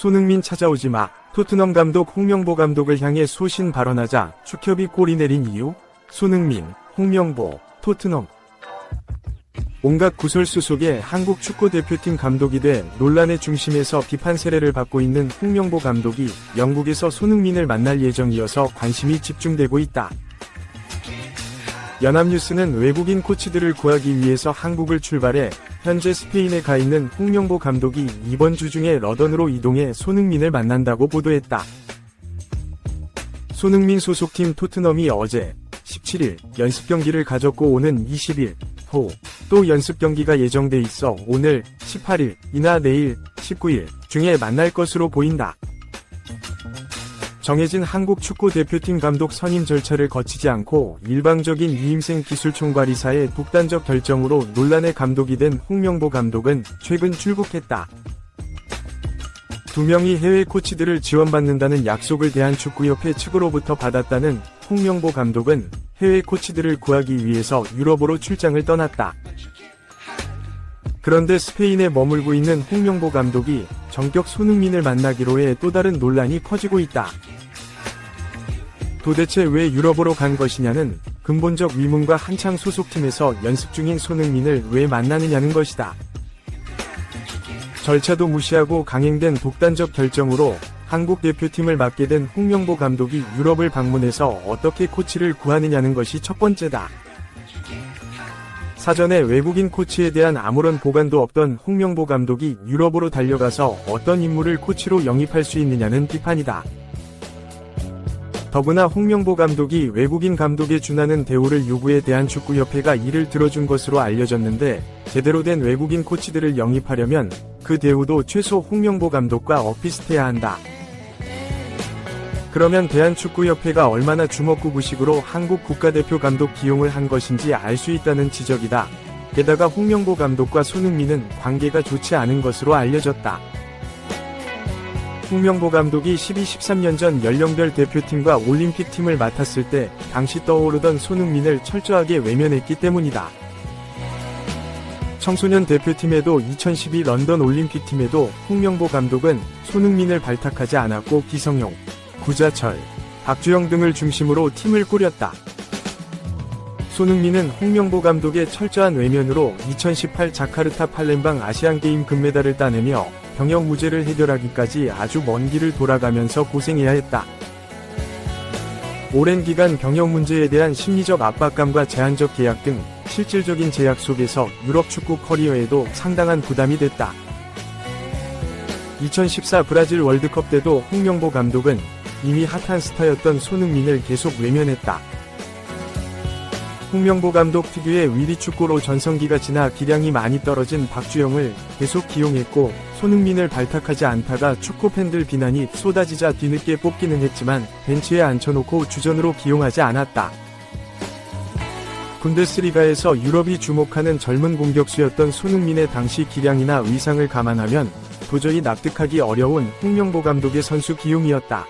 손흥민 찾아오지 마. 토트넘 감독 홍명보 감독을 향해 소신 발언하자 축협이 꼬리 내린 이유? 손흥민, 홍명보, 토트넘. 온갖 구설수 속에 한국 축구대표팀 감독이 돼 논란의 중심에서 비판 세례를 받고 있는 홍명보 감독이 영국에서 손흥민을 만날 예정이어서 관심이 집중되고 있다. 연합뉴스는 외국인 코치들을 구하기 위해서 한국을 출발해 현재 스페인에 가 있는 홍명보 감독이 이번 주 중에 러던으로 이동해 손흥민을 만난다고 보도했다. 손흥민 소속팀 토트넘이 어제 17일 연습 경기를 가졌고 오는 20일 또 연습 경기가 예정돼 있어 오늘 18일 이나 내일 19일 중에 만날 것으로 보인다. 정해진 한국 축구 대표팀 감독 선임 절차를 거치지 않고 일방적인 이임생 기술총괄이사의 독단적 결정으로 논란의 감독이 된 홍명보 감독은 최근 출국했다. 두 명이 해외 코치들을 지원받는다는 약속을 대한축구협회 측으로부터 받았다는 홍명보 감독은 해외 코치들을 구하기 위해서 유럽으로 출장을 떠났다. 그런데 스페인에 머물고 있는 홍명보 감독이 정격 손흥민을 만나기로 해 또 다른 논란이 커지고 있다. 도대체 왜 유럽으로 간 것이냐는 근본적 의문과 한창 소속팀에서 연습 중인 손흥민을 왜 만나느냐는 것이다. 절차도 무시하고 강행된 독단적 결정으로 한국 대표팀을 맡게 된 홍명보 감독이 유럽을 방문해서 어떻게 코치를 구하느냐는 것이 첫 번째다. 사전에 외국인 코치에 대한 아무런 보관도 없던 홍명보 감독이 유럽으로 달려가서 어떤 인물을 코치로 영입할 수 있느냐는 비판이다. 더구나 홍명보 감독이 외국인 감독에 준하는 대우를 요구해 대한축구협회가 이를 들어준 것으로 알려졌는데 제대로 된 외국인 코치들을 영입하려면 그 대우도 최소 홍명보 감독과 엇비슷해야 한다. 그러면 대한축구협회가 얼마나 주먹구구식으로 한국 국가대표 감독 기용을 한 것인지 알 수 있다는 지적이다. 게다가 홍명보 감독과 손흥민은 관계가 좋지 않은 것으로 알려졌다. 홍명보 감독이 12-13년 전 연령별 대표팀과 올림픽팀을 맡았을 때 당시 떠오르던 손흥민을 철저하게 외면했기 때문이다. 청소년 대표팀에도 2012 런던 올림픽팀에도 홍명보 감독은 손흥민을 발탁하지 않았고 기성용, 구자철, 박주영 등을 중심으로 팀을 꾸렸다. 손흥민은 홍명보 감독의 철저한 외면으로 2018 자카르타 팔렘방 아시안게임 금메달을 따내며 병역 무죄를 해결하기까지 아주 먼 길을 돌아가면서 고생해야 했다. 오랜 기간 병역 문제에 대한 심리적 압박감과 제한적 계약 등 실질적인 제약 속에서 유럽 축구 커리어에도 상당한 부담이 됐다. 2014 브라질 월드컵 때도 홍명보 감독은 이미 핫한 스타였던 손흥민을 계속 외면했다. 홍명보 감독 특유의 위리축구로 전성기가 지나 기량이 많이 떨어진 박주영을 계속 기용했고 손흥민을 발탁하지 않다가 축구팬들 비난이 쏟아지자 뒤늦게 뽑기는 했지만 벤치에 앉혀놓고 주전으로 기용하지 않았다. 분데스리가에서 유럽이 주목하는 젊은 공격수였던 손흥민의 당시 기량이나 위상을 감안하면 도저히 납득하기 어려운 홍명보 감독의 선수 기용이었다.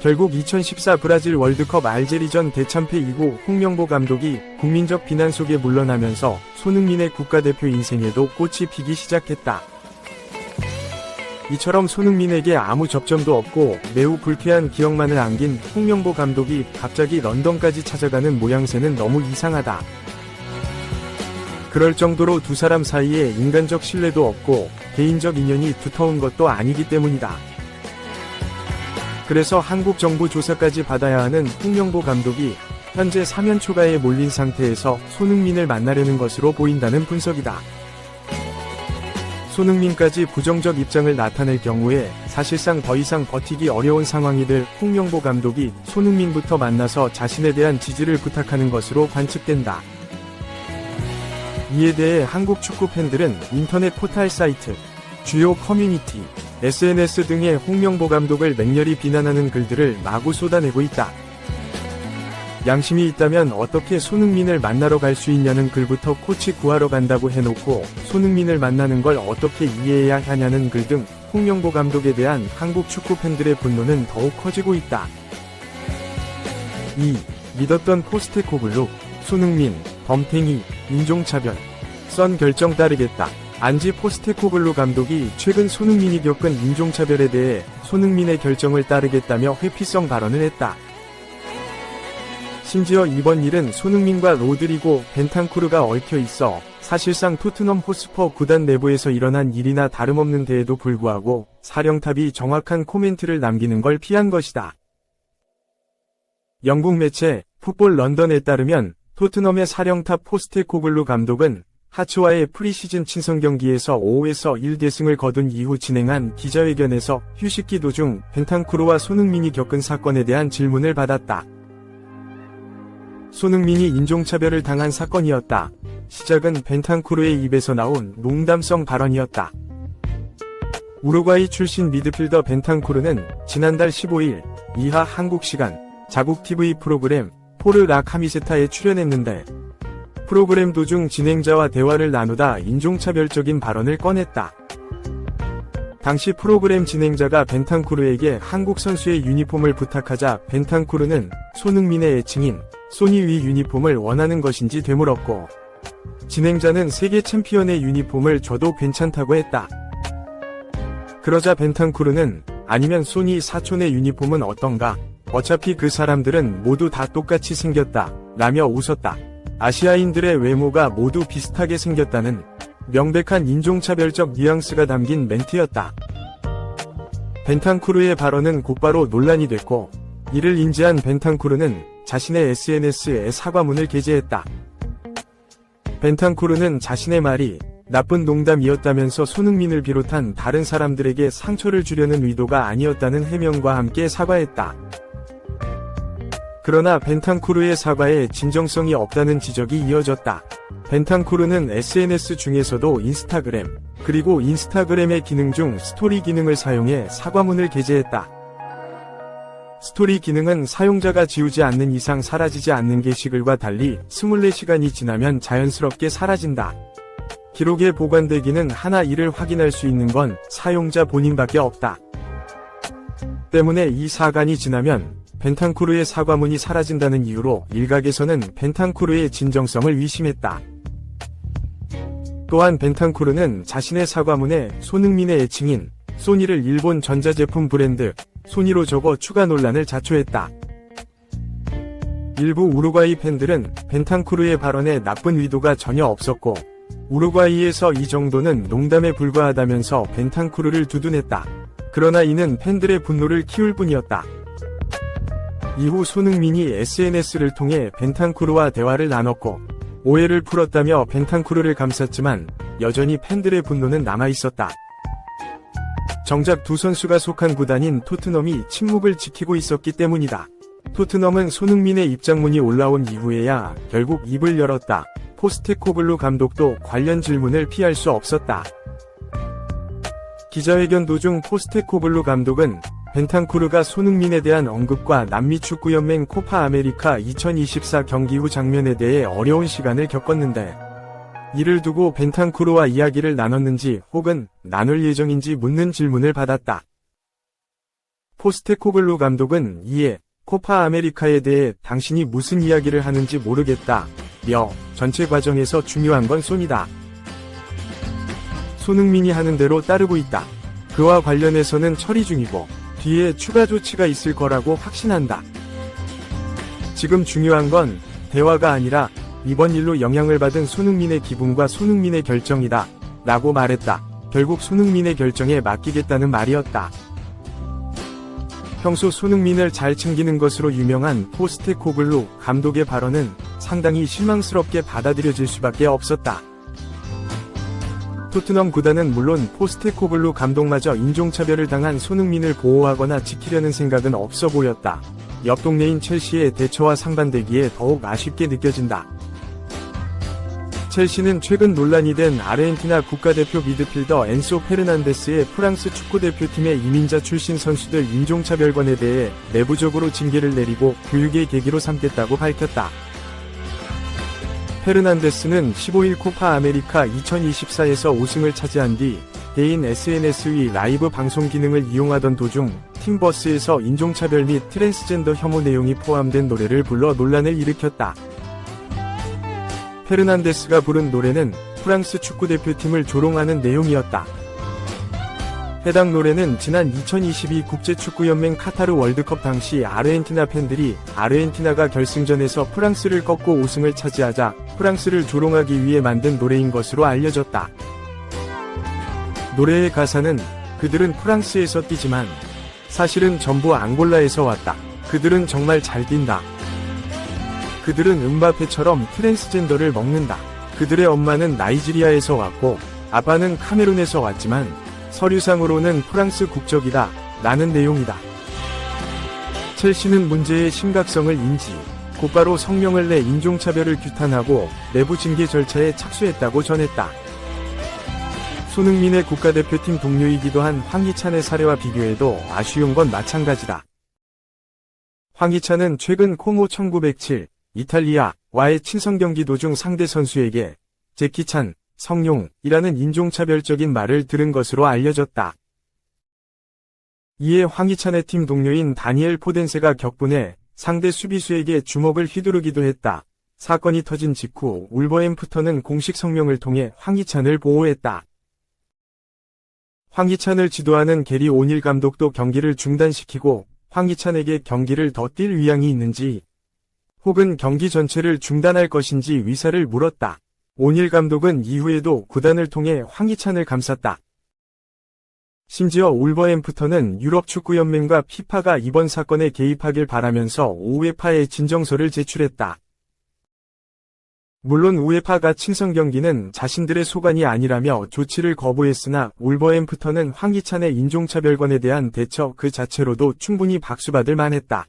결국 2014 브라질 월드컵 알제리전 대참패 이후 홍명보 감독이 국민적 비난 속에 물러나면서 손흥민의 국가대표 인생에도 꽃이 피기 시작했다. 이처럼 손흥민에게 아무 접점도 없고 매우 불쾌한 기억만을 안긴 홍명보 감독이 갑자기 런던까지 찾아가는 모양새는 너무 이상하다. 그럴 정도로 두 사람 사이에 인간적 신뢰도 없고 개인적 인연이 두터운 것도 아니기 때문이다. 그래서 한국 정부 조사까지 받아야 하는 홍명보 감독이 현재 사면 초과에 몰린 상태에서 손흥민을 만나려는 것으로 보인다는 분석이다. 손흥민까지 부정적 입장을 나타낼 경우에 사실상 더 이상 버티기 어려운 상황이 될 홍명보 감독이 손흥민부터 만나서 자신에 대한 지지를 부탁하는 것으로 관측된다. 이에 대해 한국 축구 팬들은 인터넷 포탈 사이트, 주요 커뮤니티, SNS 등의 홍명보 감독을 맹렬히 비난하는 글들을 마구 쏟아내고 있다. 양심이 있다면 어떻게 손흥민을 만나러 갈 수 있냐는 글부터 코치 구하러 간다고 해놓고 손흥민을 만나는 걸 어떻게 이해해야 하냐는 글 등 홍명보 감독에 대한 한국 축구 팬들의 분노는 더욱 커지고 있다. 2. 믿었던 포스테코글루, 손흥민, 범탱이, 인종차별, 썬 결정 따르겠다. 안지 포스테코글루 감독이 최근 손흥민이 겪은 인종차별에 대해 손흥민의 결정을 따르겠다며 회피성 발언을 했다. 심지어 이번 일은 손흥민과 로드리고 벤탄쿠르가 얽혀 있어 사실상 토트넘 호스퍼 구단 내부에서 일어난 일이나 다름없는 데에도 불구하고 사령탑이 정확한 코멘트를 남기는 걸 피한 것이다. 영국 매체 풋볼 런던에 따르면 토트넘의 사령탑 포스테코글루 감독은 하츠와의 프리시즌 친선 경기에서 5에서 1대승을 거둔 이후 진행한 기자회견에서 휴식기 도중 벤탄쿠르와 손흥민이 겪은 사건에 대한 질문을 받았다. 손흥민이 인종차별을 당한 사건이었다. 시작은 벤탄쿠르의 입에서 나온 농담성 발언이었다. 우루과이 출신 미드필더 벤탄쿠르는 지난달 15일 이하 한국 시간 자국 TV 프로그램 포르 라 카미세타에 출연했는데 프로그램 도중 진행자와 대화를 나누다 인종차별적인 발언을 꺼냈다. 당시 프로그램 진행자가 벤탄쿠르에게 한국 선수의 유니폼을 부탁하자 벤탄쿠르는 손흥민의 애칭인 소니 위 유니폼을 원하는 것인지 되물었고 진행자는 세계 챔피언의 유니폼을 줘도 괜찮다고 했다. 그러자 벤탄쿠르는 아니면 소니 사촌의 유니폼은 어떤가? 어차피 그 사람들은 모두 다 똑같이 생겼다 라며 웃었다. 아시아인들의 외모가 모두 비슷하게 생겼다는 명백한 인종차별적 뉘앙스가 담긴 멘트였다. 벤탄쿠르의 발언은 곧바로 논란이 됐고 이를 인지한 벤탄쿠르는 자신의 SNS에 사과문을 게재했다. 벤탄쿠르는 자신의 말이 나쁜 농담이었다면서 손흥민을 비롯한 다른 사람들에게 상처를 주려는 의도가 아니었다는 해명과 함께 사과했다. 그러나 벤탄쿠르의 사과에 진정성이 없다는 지적이 이어졌다. 벤탄쿠르는 SNS 중에서도 인스타그램, 그리고 인스타그램의 기능 중 스토리 기능을 사용해 사과문을 게재했다. 스토리 기능은 사용자가 지우지 않는 이상 사라지지 않는 게시글과 달리 24시간이 지나면 자연스럽게 사라진다. 기록에 보관되기는 하나 이를 확인할 수 있는 건 사용자 본인밖에 없다. 때문에 이 사간이 지나면 벤탄쿠르의 사과문이 사라진다는 이유로 일각에서는 벤탄쿠르의 진정성을 의심했다. 또한 벤탄쿠르는 자신의 사과문에 손흥민의 애칭인 소니를 일본 전자제품 브랜드 소니로 적어 추가 논란을 자초했다. 일부 우루과이 팬들은 벤탄쿠르의 발언에 나쁜 의도가 전혀 없었고 우루과이에서 이 정도는 농담에 불과하다면서 벤탄쿠르를 두둔했다. 그러나 이는 팬들의 분노를 키울 뿐이었다. 이후 손흥민이 SNS를 통해 벤탄쿠르와 대화를 나눴고 오해를 풀었다며 벤탄쿠르를 감쌌지만 여전히 팬들의 분노는 남아있었다. 정작 두 선수가 속한 구단인 토트넘이 침묵을 지키고 있었기 때문이다. 토트넘은 손흥민의 입장문이 올라온 이후에야 결국 입을 열었다. 포스테코글루 감독도 관련 질문을 피할 수 없었다. 기자회견 도중 포스테코글루 감독은 벤탄쿠르가 손흥민에 대한 언급과 남미축구연맹 코파 아메리카 2024 경기 후 장면에 대해 어려운 시간을 겪었는데 이를 두고 벤탄쿠르와 이야기를 나눴는지 혹은 나눌 예정인지 묻는 질문을 받았다. 포스테코글루 감독은 이에 코파 아메리카에 대해 당신이 무슨 이야기를 하는지 모르겠다 며 전체 과정에서 중요한 건 손이다. 손흥민이 하는 대로 따르고 있다. 그와 관련해서는 처리 중이고 뒤에 추가 조치가 있을 거라고 확신한다. 지금 중요한 건 대화가 아니라 이번 일로 영향을 받은 손흥민의 기분과 손흥민의 결정이다 라고 말했다. 결국 손흥민의 결정에 맡기겠다는 말이었다. 평소 손흥민을 잘 챙기는 것으로 유명한 포스테코글루 감독의 발언은 상당히 실망스럽게 받아들여질 수밖에 없었다. 토트넘 구단은 물론 포스테코글루 감독마저 인종차별을 당한 손흥민을 보호하거나 지키려는 생각은 없어 보였다. 옆 동네인 첼시의 대처와 상반되기에 더욱 아쉽게 느껴진다. 첼시는 최근 논란이 된 아르헨티나 국가대표 미드필더 엔소 페르난데스의 프랑스 축구대표팀의 이민자 출신 선수들 인종차별관에 대해 내부적으로 징계를 내리고 교육의 계기로 삼겠다고 밝혔다. 페르난데스는 15일 코파 아메리카 2024에서 우승을 차지한 뒤 개인 SNS 위 라이브 방송 기능을 이용하던 도중 팀버스에서 인종차별 및 트랜스젠더 혐오 내용이 포함된 노래를 불러 논란을 일으켰다. 페르난데스가 부른 노래는 프랑스 축구대표팀을 조롱하는 내용이었다. 해당 노래는 지난 2022 국제축구연맹 카타르 월드컵 당시 아르헨티나 팬들이 아르헨티나가 결승전에서 프랑스를 꺾고 우승을 차지하자 프랑스를 조롱하기 위해 만든 노래인 것으로 알려졌다. 노래의 가사는 그들은 프랑스에서 뛰지만 사실은 전부 앙골라에서 왔다. 그들은 정말 잘 뛴다. 그들은 음바페처럼 트랜스젠더를 먹는다. 그들의 엄마는 나이지리아에서 왔고 아빠는 카메룬에서 왔지만 서류상으로는 프랑스 국적이다. 라는 내용이다. 첼시는 문제의 심각성을 인지 곧바로 성명을 내 인종차별을 규탄하고 내부 징계 절차에 착수했다고 전했다. 손흥민의 국가대표팀 동료이기도 한 황희찬의 사례와 비교해도 아쉬운 건 마찬가지다. 황희찬은 최근 코모 1907 이탈리아와의 친선 경기 도중 상대 선수에게 제키찬, 성룡이라는 인종차별적인 말을 들은 것으로 알려졌다. 이에 황희찬의 팀 동료인 다니엘 포덴세가 격분해 상대 수비수에게 주먹을 휘두르기도 했다. 사건이 터진 직후 울버햄프턴은 공식 성명을 통해 황희찬을 보호했다. 황희찬을 지도하는 게리 오닐 감독도 경기를 중단시키고 황희찬에게 경기를 더 뛸 의향이 있는지 혹은 경기 전체를 중단할 것인지 위사를 물었다. 오닐 감독은 이후에도 구단을 통해 황희찬을 감쌌다. 심지어 울버햄프턴은 유럽축구연맹과 피파가 이번 사건에 개입하길 바라면서 우에파에 진정서를 제출했다. 물론 우에파가 친선 경기는 자신들의 소관이 아니라며 조치를 거부했으나 울버햄프턴은 황희찬의 인종차별권에 대한 대처 그 자체로도 충분히 박수받을 만했다.